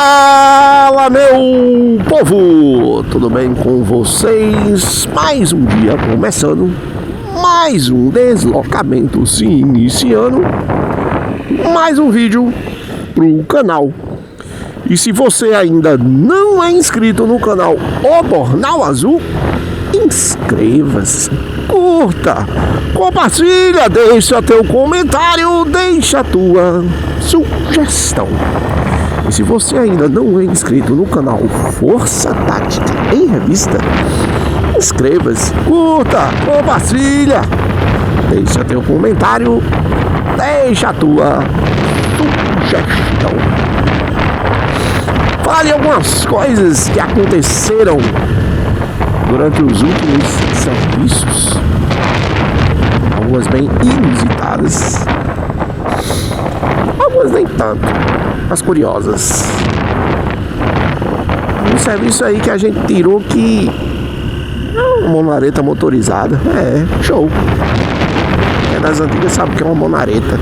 Fala, meu povo! Tudo bem com vocês? Mais um dia começando, mais um deslocamento se iniciando, mais um vídeo pro canal. E se você ainda não é inscrito no canal O Bornal Azul, inscreva-se, curta, compartilha, deixa teu comentário, deixa tua sugestão. E se você ainda não é inscrito no canal Força Tática em Revista, inscreva-se, curta, compartilha, deixa teu comentário, deixa a tua sugestão. Fale algumas coisas que aconteceram durante os últimos serviços, algumas bem inusitadas, algumas nem tanto, mas curiosas. Um serviço aí que a gente tirou que é uma monareta motorizada. Show. Quem é das antigas sabe o que é uma monareta.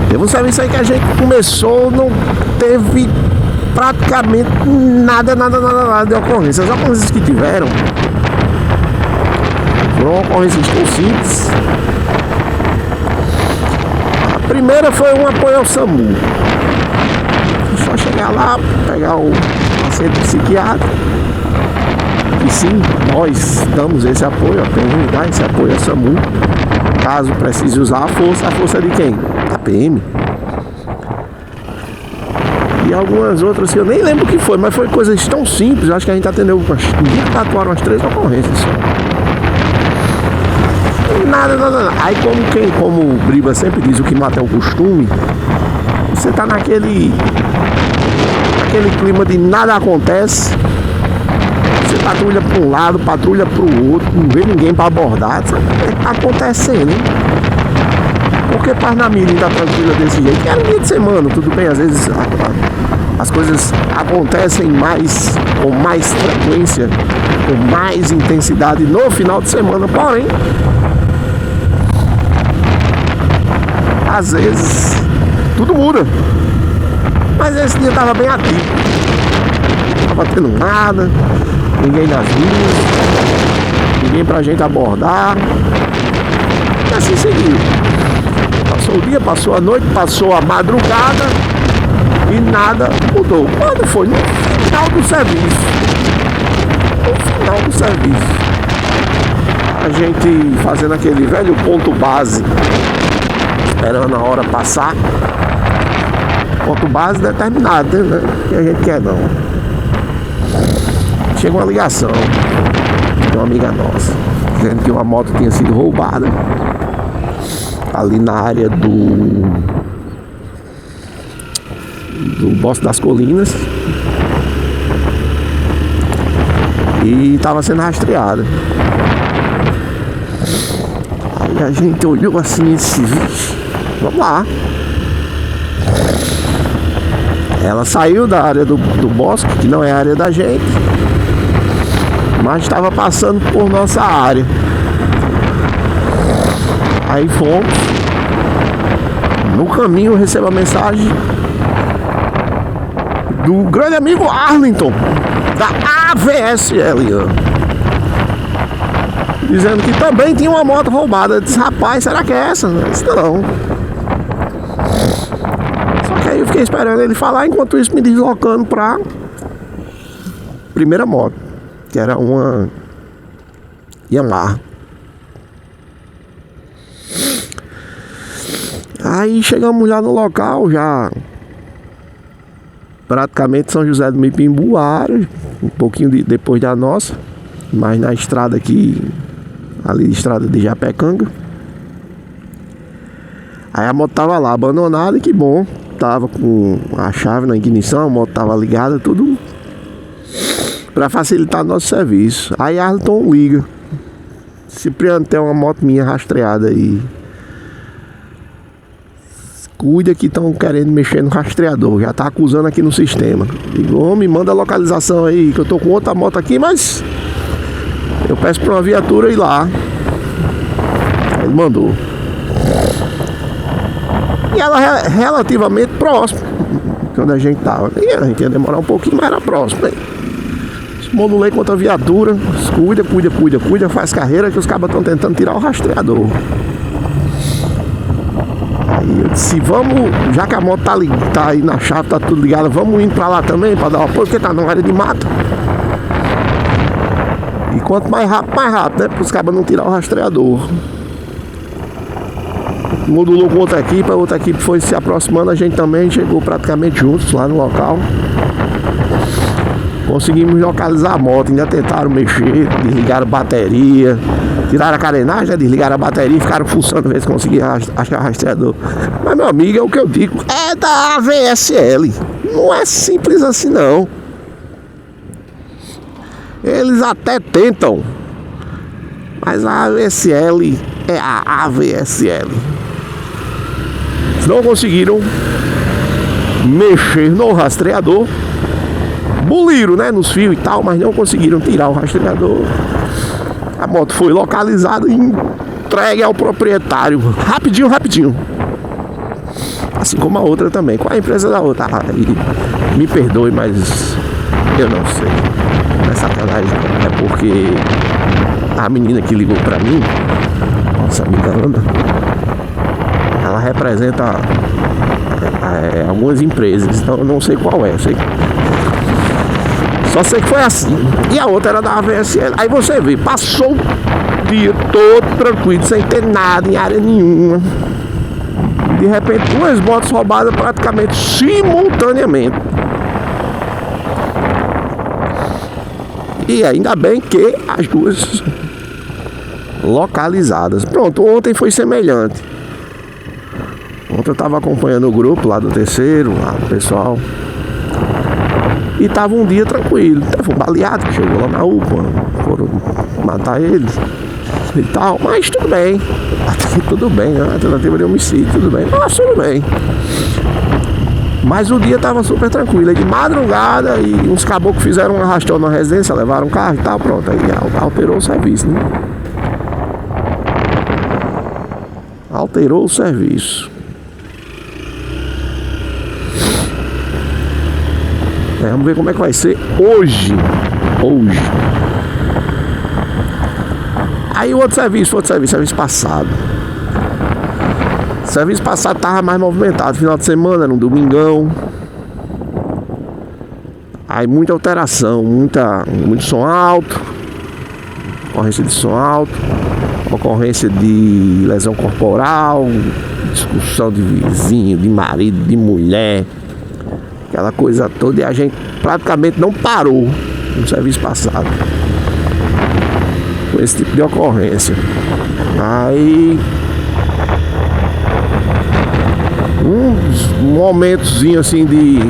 Teve um serviço aí que a gente começou, não teve praticamente nada de ocorrência. As ocorrências que tiveram foram ocorrências tão simples. A primeira foi um apoio ao SAMU. Só chegar lá, pegar o paciente psiquiátrico. E sim, nós damos esse apoio, a PM dá esse apoio ao SAMU. Caso precise usar a força de quem? Da PM. E algumas outras que eu nem lembro o que foi, mas foi coisas tão simples. Eu acho que a gente atendeu atuaram umas 3 ocorrências só. Nada. Aí como o Briba sempre diz, o que mata é o costume. Você tá naquele clima de nada acontece. Você patrulha para um lado, patrulha para o outro, não vê ninguém para abordar. Tá acontecendo, hein? Porque Parnamirim tá tranquila desse jeito? Que era um dia de semana, tudo bem, às vezes as coisas acontecem com mais frequência, com mais intensidade no final de semana, porém, às vezes, tudo muda. Mas esse dia tava bem ativo. Não tava tendo nada, ninguém nas ruas, ninguém pra gente abordar. E assim seguiu. Passou o dia, passou a noite, passou a madrugada e nada mudou. Quando foi? No final do serviço. A gente fazendo aquele velho ponto base, esperando a hora passar. Ponto base determinado, né? Que a gente quer não. Chega uma ligação de uma amiga nossa, dizendo que uma moto tinha sido roubada ali na área do Bosque das Colinas e estava sendo rastreada. Aí a gente olhou assim e disse: vamos lá. Ela saiu da área do bosque, que não é a área da gente, mas estava passando por nossa área. Aí fomos. No caminho eu recebo a mensagem do grande amigo Arlington, da AVSL, dizendo que também tinha uma moto roubada. Eu disse: rapaz, será que é essa? Eu disse: não. Só que aí eu fiquei esperando ele falar, enquanto isso me deslocando pra primeira moto, que era uma Yamaha. Aí chegamos lá no local, já praticamente São José do Mipimbu, a área, um pouquinho depois da nossa, mas na estrada aqui, ali estrada de Japecanga. Aí a moto tava lá abandonada, e que bom, tava com a chave na ignição, a moto tava ligada, tudo para facilitar nosso serviço. Aí Arlington liga: Cipriano, tem uma moto minha rastreada aí, cuida que estão querendo mexer no rastreador, já tá acusando aqui no sistema. Digo: homem, manda a localização aí, que eu tô com outra moto aqui, mas eu peço pra uma viatura ir lá. Ele mandou. E ela é relativamente próxima quando a gente tava. E a gente ia demorar um pouquinho, mas era próximo. Modulei contra a viatura. Cuida, faz carreira que os cabas estão tentando tirar o rastreador. Aí eu disse, vamos, já que a moto tá aí na chave, tá tudo ligado, vamos indo pra lá também pra dar o apoio, porque tá numa área de mato. E quanto mais rápido, né? Para os cabas não tirar o rastreador. Modulou com outra equipe foi se aproximando, a gente também chegou praticamente juntos lá no local. Conseguimos localizar a moto, ainda tentaram mexer, desligaram a bateria, tiraram a carenagem, né? Desligaram a bateria e ficaram fuçando ver se conseguiam achar o rastreador. Mas, meu amigo, é o que eu digo, é da AVSL. Não é simples assim, não. Eles até tentam, mas a AVSL é a AVSL. Não conseguiram mexer no rastreador, buliram, né, nos fios e tal, mas não conseguiram tirar o rastreador. A moto foi localizada e entregue ao proprietário rapidinho. Assim como a outra também, com a empresa da outra. E me perdoe, mas eu não sei. Não é sacanagem, é porque a menina que ligou pra mim, nossa amiga Ana, ela representa algumas empresas, então eu não sei qual é, só sei que foi assim. E a outra era da AVSL. Aí você vê, passou o dia todo tranquilo, sem ter nada em área nenhuma. De repente, duas motos roubadas praticamente simultaneamente. E ainda bem que as duas localizadas. Pronto, ontem foi semelhante. Ontem eu estava acompanhando o grupo lá do terceiro, lá do pessoal. E tava um dia tranquilo. Teve um baleado que chegou lá na UPA. Foram matar eles e tal. Mas tudo bem. Até tudo bem, né? Alternativa de homicídio, tudo bem. Mas tudo bem. Mas o dia tava super tranquilo. Aí de madrugada e uns caboclos fizeram um arrastão na residência, levaram um carro e tal, pronto. Aí alterou o serviço, né? Alterou o serviço. Vamos ver como é que vai ser hoje. Aí o outro serviço passado. O serviço passado tava mais movimentado. Final de semana, era um domingão. Aí muita alteração, muito som alto. Ocorrência de som alto. Ocorrência de lesão corporal. Discussão de vizinho, de marido, de mulher. Aquela coisa toda, e a gente praticamente não parou no serviço passado com esse tipo de ocorrência. Aí uns momentozinho assim de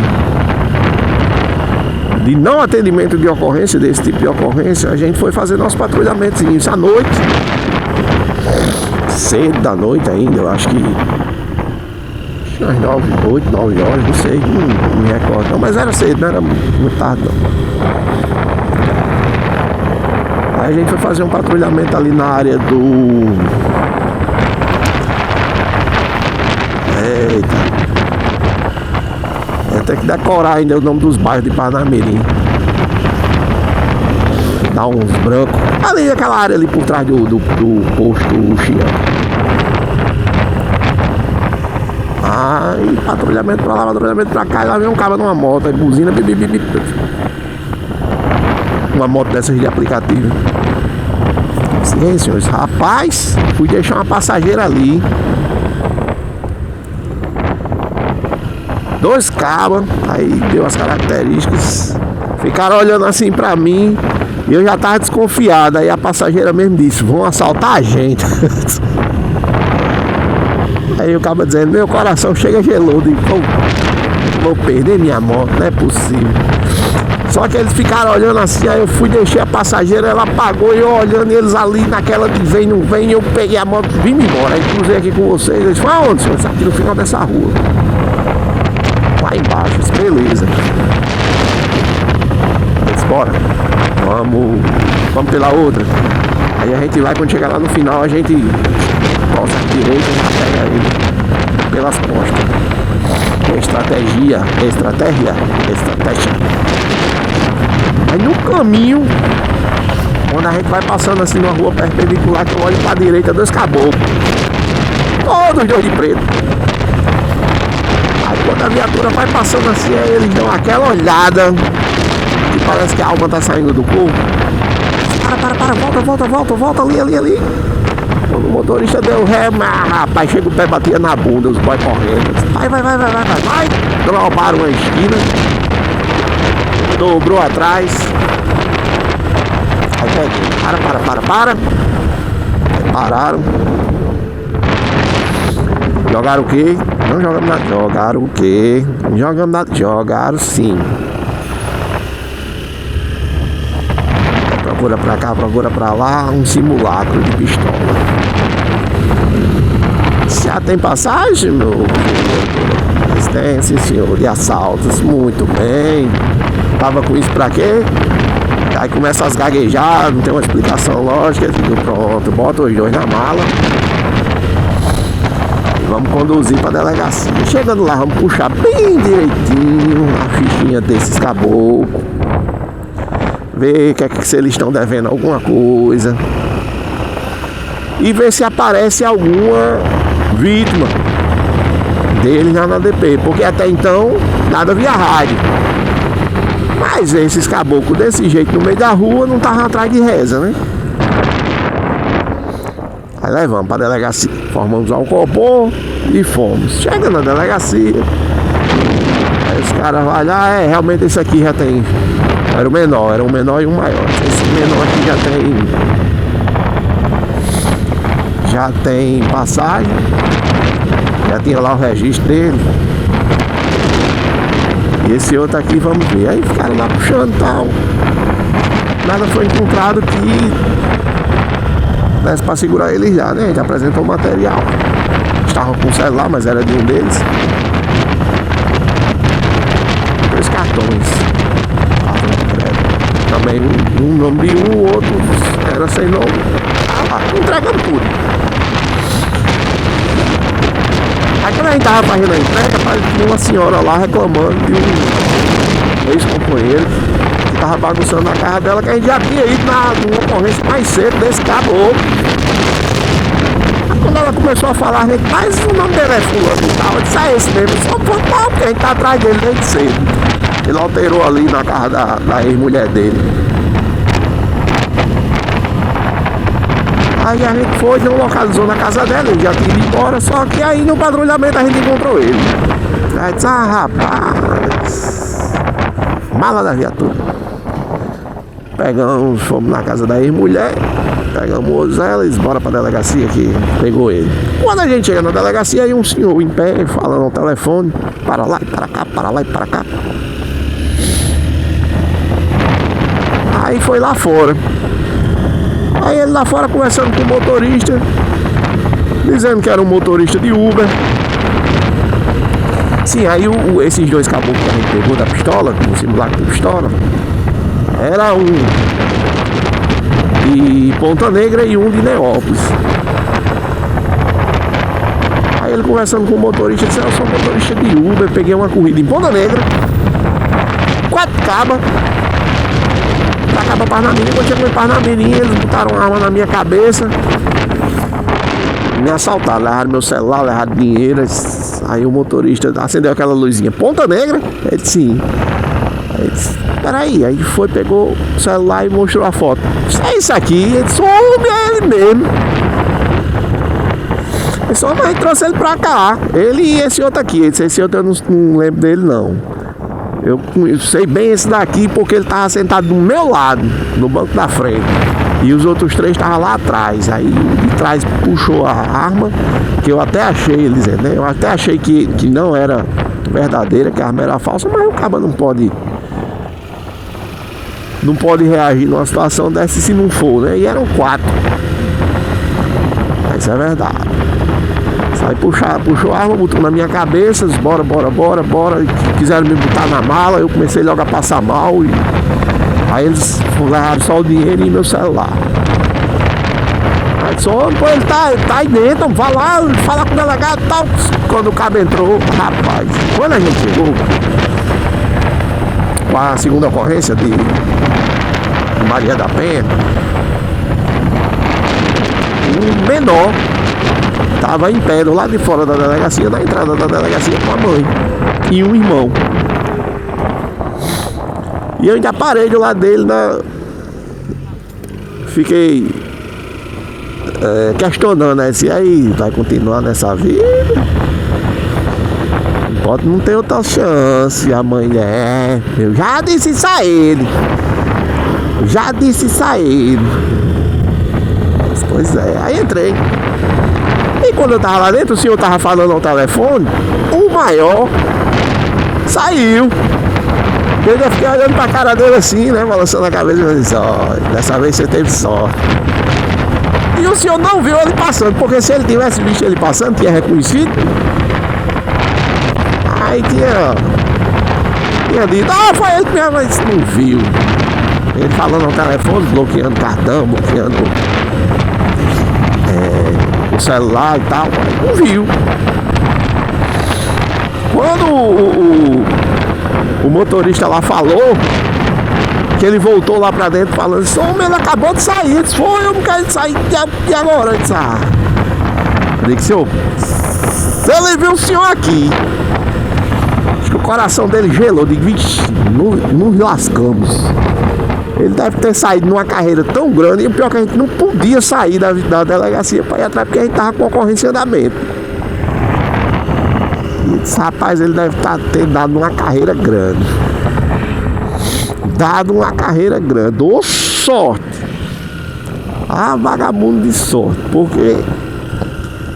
não atendimento de ocorrência, desse tipo de ocorrência, a gente foi fazer nosso patrulhamento isso à noite, cedo da noite ainda, eu acho que umas 9 horas, não sei, não me recordo não, mas era cedo, não era muito tarde não. Aí a gente foi fazer um patrulhamento ali na área do... Eita, tem que decorar ainda o nome dos bairros de Parnamirim. Dá uns brancos ali, aquela área ali por trás do posto Chiano. Aí patrulhamento pra lá, patrulhamento pra cá, e lá vem um cara numa moto, aí buzina, uma moto dessas de aplicativo. Sim, senhores, rapaz, fui deixar uma passageira ali. 2 cabas, aí deu as características, ficaram olhando assim pra mim, e eu já tava desconfiado. Aí a passageira mesmo disse, vão assaltar a gente. Aí o cara dizendo, meu coração chega gelou, digo, vou perder minha moto, não é possível. Só que eles ficaram olhando assim, aí eu fui, deixei a passageira, ela apagou, e eu olhando eles ali naquela de vem, não vem, eu peguei a moto e vim embora. Aí cruzei aqui com vocês, eles falaram, aonde, senhor? Aqui no final dessa rua. Lá embaixo, disse, beleza. Eles, bora, vamos pela outra. Aí a gente vai, quando chegar lá no final, a gente costa a direita e pega ele. pelas costas. Estratégia. Aí no caminho, quando a gente vai passando assim numa rua perpendicular, que eu olho pra direita, 2 caboclos. Todos 2 de preto. Aí quando a viatura vai passando assim, aí eles dão aquela olhada que parece que a alma tá saindo do corpo. Para, volta ali. Quando o motorista deu ré, rapaz, chega o pé, batia na bunda, os boys correndo. Vai. Drobaram uma esquina, dobrou atrás. Aí peguei, para. Aí pararam. Jogaram o quê? Não jogamos nada. Jogaram o quê? Não jogamos nada. Jogaram sim. Procura pra cá, procura pra lá. Um simulacro de pistola. Já tem passagem, meu? Tem, sim, senhor. De assaltos. Muito bem. Tava com isso pra quê? Aí começa as gaguejar, não tem uma explicação lógica. Digo, pronto, bota os 2 na mala. Vamos conduzir para a delegacia. Chegando lá, vamos puxar bem direitinho a fichinha desses caboclos. Ver se eles estão devendo alguma coisa. E ver se aparece alguma vítima deles na ADP. Porque até então, nada via rádio. Mas esses caboclos desse jeito no meio da rua não estavam atrás de reza, né? Aí levamos para a delegacia, formamos um copom e fomos. Chega na delegacia, aí os caras vão lá, realmente esse aqui já tem. Era um menor e um maior. Esse menor aqui já tem passagem, já tinha lá o registro dele. E esse outro aqui, vamos ver. Aí ficaram lá puxando e tal. Nada foi encontrado que desse pra segurar eles já, né? A gente apresentou o material. Estavam com o celular, mas era de um deles. 2 cartões. Também um nome de um, o outro era sem nome. Tá lá, entregando tudo. Aí quando a gente tava fazendo a entrega, tinha uma senhora lá reclamando de um ex-companheiro que tava bagunçando na casa dela, que a gente já tinha ido numa ocorrência mais cedo desse caboclo. Aí quando ela começou a falar, a gente, mas o nome dele é fulano e tal. Eu disse, esse mesmo. Só foi mal, porque a gente tá atrás dele desde cedo. Ele alterou ali na casa da ex-mulher dele. Aí a gente foi, não localizou na casa dela, ele já tinha ido embora, só que aí no patrulhamento a gente encontrou ele. Aí disse, rapaz, mala da viatura. Pegamos, fomos na casa da ex-mulher, pegamos ela e bora pra delegacia que pegou ele. Quando a gente chega na delegacia, aí um senhor em pé, falando ao telefone, para lá e para cá, para lá e para cá. Aí foi lá fora. Aí ele lá fora conversando com o motorista, dizendo que era um motorista de Uber. Sim, aí esses 2 caboclos que a gente pegou da pistola, com o simulacro de pistola, era um de Ponta Negra e um de Neópolis. Aí ele conversando com o motorista, disse, eu sou motorista de Uber, peguei uma corrida em Ponta Negra, 4 cabas. Acaba Parnamirim, quando chegou em Parnamirim, eles botaram uma arma na minha cabeça, me assaltaram, levaram meu celular, levaram dinheiro. Aí o motorista acendeu aquela luzinha, Ponta Negra? Ele disse, sim. Aí disse, peraí, aí foi, pegou o celular e mostrou a foto. Disse, é isso aqui, ele disse, é ele mesmo. Ele só mas trouxe ele pra cá, ele e esse outro aqui. Ele disse, esse outro eu não lembro dele não. Eu sei bem esse daqui porque ele estava sentado do meu lado, no banco da frente. E os outros 3 estavam lá atrás. Aí o de trás puxou a arma, que eu até achei, ele dizendo, né? Eu até achei que não era verdadeira, que a arma era falsa, mas o cara não pode reagir numa situação dessa se não for, né? E eram 4. Mas é verdade. Aí puxou a arma, botou na minha cabeça, bora. Quiseram me botar na mala, eu comecei logo a passar mal. Aí eles levaram só o dinheiro e meu celular. Aí disse, pô, ele tá aí dentro, vai lá, fala com o delegado e tal. Quando o cabo entrou, rapaz, quando a gente chegou com a segunda ocorrência de Maria da Penha, um menor estava em pé do lado de fora da delegacia, na entrada da delegacia com a mãe e um irmão. E eu ainda parei do lado dele, fiquei questionando, né? Se aí vai continuar nessa vida? Pode não ter outra chance. A mãe eu já disse isso a ele. Já disse isso a ele. Pois é, aí entrei. E quando eu tava lá dentro, o senhor tava falando ao telefone, o maior saiu. Eu já fiquei olhando pra cara dele assim, né? Balançando a cabeça e disse, dessa vez você teve sorte. E o senhor não viu ele passando, porque se ele tivesse visto ele passando, tinha reconhecido. Aí tinha dito, foi ele que minha mãe não viu. Ele falando ao telefone, bloqueando cartão, bloqueando o celular e tal, não viu. Quando o motorista lá falou, que ele voltou lá pra dentro falando assim, ele acabou de sair. Ele disse, eu não quero sair, e agora? Eu disse, eu disse, senhor, se ele viu o senhor aqui, acho que o coração dele gelou. Eu digo, vixe, nos lascamos. Ele deve ter saído numa carreira tão grande, e o pior é que a gente não podia sair da delegacia para ir atrás, porque a gente tava com ocorrência em andamento. E disse, rapaz, ele deve ter dado uma carreira grande. Ô sorte! Vagabundo de sorte, porque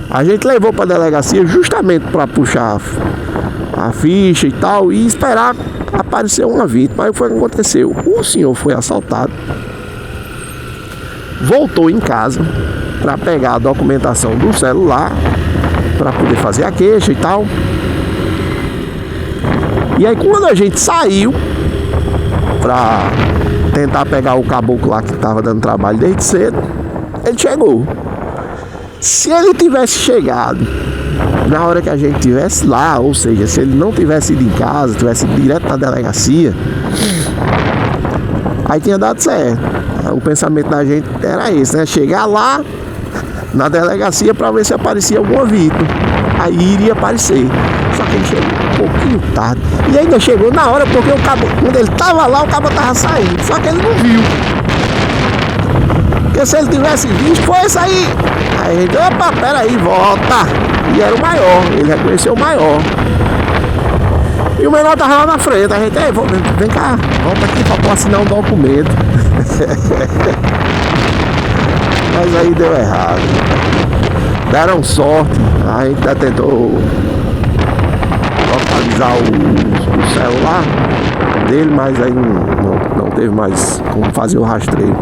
a gente levou para a delegacia justamente para puxar a ficha e tal, e esperar aparecer uma vítima. Aí foi o que aconteceu. O senhor foi assaltado, voltou em casa para pegar a documentação do celular para poder fazer a queixa e tal. E aí quando a gente saiu para tentar pegar o caboclo lá que estava dando trabalho desde cedo, ele chegou. Se ele tivesse chegado na hora que a gente estivesse lá, ou seja, se ele não tivesse ido em casa, tivesse ido direto na delegacia, aí tinha dado certo. O pensamento da gente era esse, né? Chegar lá na delegacia para ver se aparecia alguma vítima. Aí iria aparecer. Só que ele chegou um pouquinho tarde. E ainda chegou na hora, porque o cabo, quando ele estava lá, o cabo estava saindo. Só que ele não viu. Porque se ele tivesse visto, foi isso aí. Aí a gente, opa, peraí, volta. E era o maior, ele reconheceu o maior. E o menor estava lá na frente. A gente, vem cá, volta aqui para assinar um documento. Mas aí deu errado. Deram sorte. A gente já tentou localizar o celular dele, mas aí não teve mais como fazer o rastreio.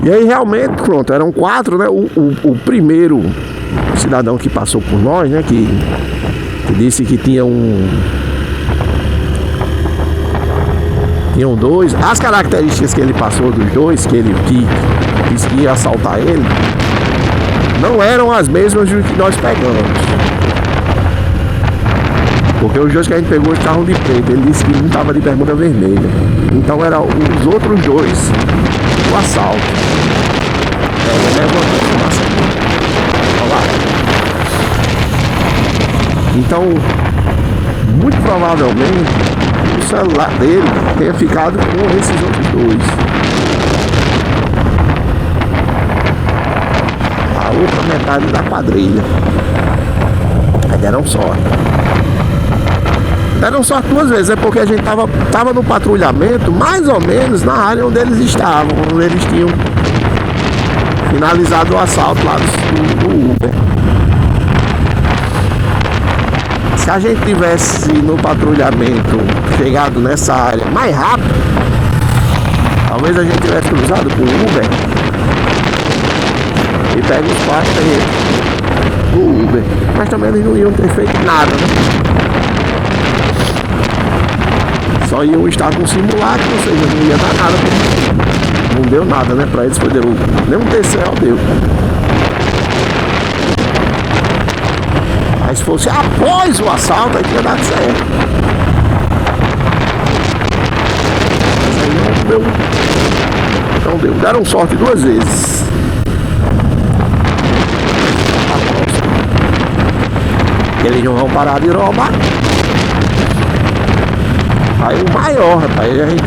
E aí realmente, pronto, eram 4, né? O primeiro cidadão que passou por nós, né? Que disse que tinham 2. As características que ele passou dos 2, que ele disse que ia assaltar ele, não eram as mesmas do que nós pegamos. Porque os 2 que a gente pegou estavam de preto. Ele disse que um estava de bermuda vermelha. Então eram os outros 2 do assalto. Então, muito provavelmente, o celular dele tenha ficado com esses outros 2. A outra metade da quadrilha. Aí deram sorte. Deram sorte 2 vezes, é porque a gente tava no patrulhamento, mais ou menos na área onde eles estavam, onde eles tinham finalizado o assalto lá do Uber. Se a gente tivesse no patrulhamento chegado nessa área mais rápido, talvez a gente tivesse cruzado com o Uber e pego os passos do Uber. Mas também eles não iam ter feito nada, né? Só iam estar com simulacro, ou seja, não ia dar nada, não deu nada, né? Pra eles foi deu. Nem um TCO deu. Mas se fosse após o assalto, aí tinha dado certo. Mas aí não deu. Não deu. Deram sorte 2 vezes. Eles não vão parar de roubar. Aí o maior, rapaz, aí a gente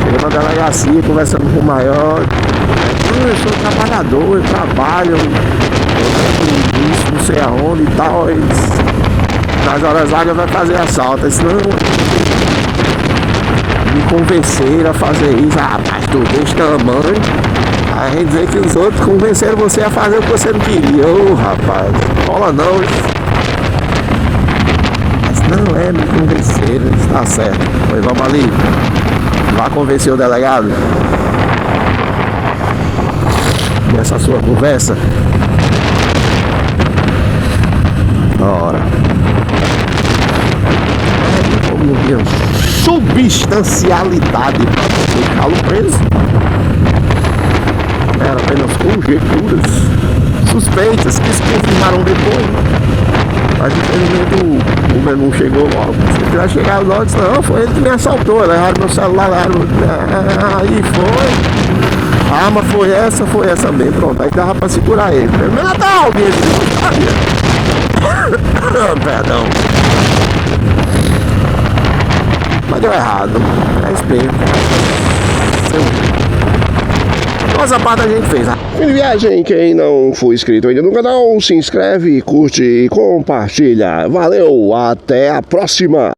chega na delegacia conversando com o maior. Eu sou trabalhador, eu trabalho, isso, não sei aonde e tal. Eles, nas horas vagas vai fazer assalto. Eles não me convenceram a fazer isso. Ah, rapaz, tu desse tamanho. Aí a gente vê que os outros convenceram você a fazer o que você não queria. Ô, rapaz, rola não. Não, me convenceram, está certo. Pois vamos ali. Vá convencer o delegado. Nessa sua conversa. Ora. Como diz, substancialidade para deixá-lo preso. Era apenas conjecturas. Suspeitas que se confirmaram depois. Mas infelizmente o Uber não chegou logo. Se ele tivesse chegado logo, disse, não, foi ele que me assaltou. Levaram meu celular, aí foi. A arma foi essa mesmo. Pronto, aí dava pra segurar ele. Meu Natal, bicho. Perdão. Mas deu errado. É isso mesmo. Nossa parte a gente fez. Fim de viagem, quem não for inscrito ainda no canal, se inscreve, curte e compartilha. Valeu, até a próxima!